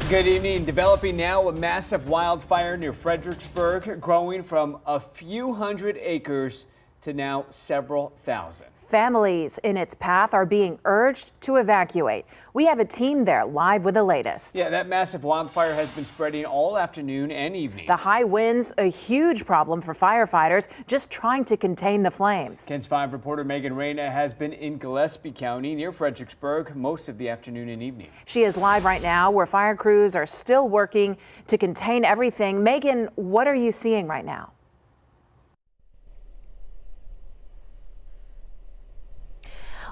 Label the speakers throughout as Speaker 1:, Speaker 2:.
Speaker 1: Good evening. Developing now, a massive wildfire near Fredericksburg, growing from a few hundred acres to now several thousand.
Speaker 2: Families in its path are being urged to evacuate. We have a team there live with the latest.
Speaker 1: Yeah, that massive wildfire has been spreading all afternoon and evening.
Speaker 2: The high winds, a huge problem for firefighters just trying to contain the flames.
Speaker 1: KENS 5 reporter Megan Reyna has been in Gillespie County near Fredericksburg most of the afternoon and evening.
Speaker 2: She is live right now where fire crews are still working to contain everything. Megan, what are you seeing right now?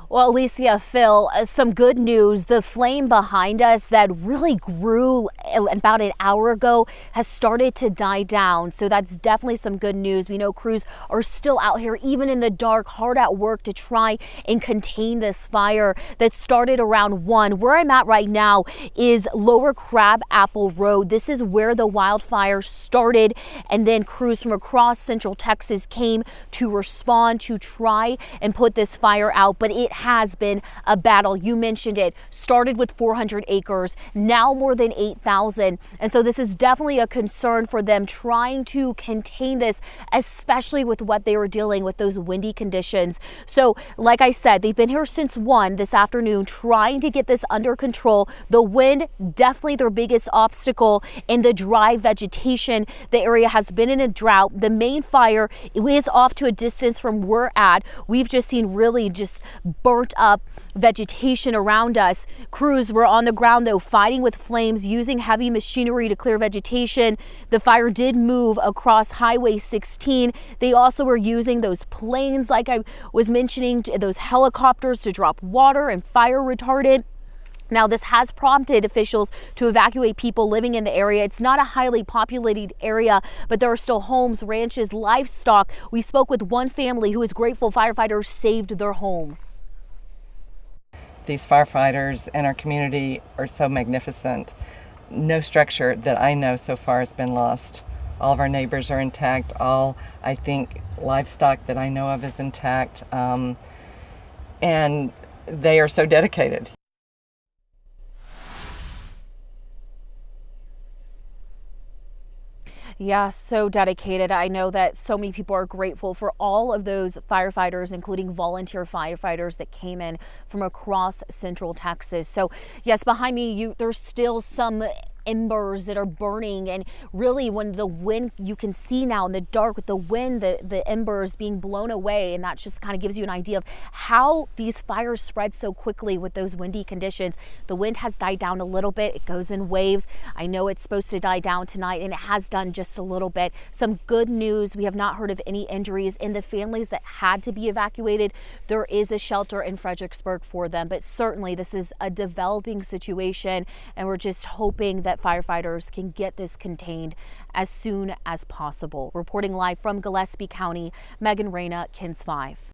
Speaker 3: Well, Alicia, Phil, some good news. The flame behind us that really grew about an hour ago has started to die down. So that's definitely some good news. We know crews are still out here, even in the dark, hard at work to try and contain this fire that started around 1. Where I'm at right now is Lower Crabapple Road. This is where the wildfire started, and then crews from across Central Texas came to respond to try and put this fire out. But it has been a battle. You mentioned it. Started with 400 acres, now more than 8,000. And so this is definitely a concern for them trying to contain this, especially with what they were dealing with, those windy conditions. So like I said, they've been here since 1 this afternoon trying to get this under control. The wind, definitely their biggest obstacle, in the dry vegetation. The area has been in a drought. The main fire is off to a distance from where we're at. We've just seen really just burnt up vegetation around us. Crews were on the ground though, fighting with flames, using heavy machinery to clear vegetation. The fire did move across Highway 16. They also were using those planes, like I was mentioning, those helicopters to drop water and fire retardant. Now, this has prompted officials to evacuate people living in the area. It's not a highly populated area, but there are still homes, ranches, livestock. We spoke with one family who is grateful firefighters saved their home.
Speaker 4: These firefighters and our community are so magnificent. No structure that I know so far has been lost. All of our neighbors are intact. All, I think, livestock that I know of is intact. And they are so dedicated.
Speaker 3: Yeah, so dedicated. I know that so many people are grateful for all of those firefighters, including volunteer firefighters that came in from across Central Texas. So yes, behind me, there's still some embers that are burning, and really when the wind, you can see now in the dark with the wind, the embers being blown away, and that just kind of gives you an idea of how these fires spread so quickly with those windy conditions. The wind has died down a little bit. It goes in waves. I know it's supposed to die down tonight, and it has done just a little bit. Some good news, we have not heard of any injuries in the families that had to be evacuated. There is a shelter in Fredericksburg for them, but certainly this is a developing situation, and we're just hoping that firefighters can get this contained as soon as possible. Reporting live from Gillespie County, Megan Reyna, KENS 5.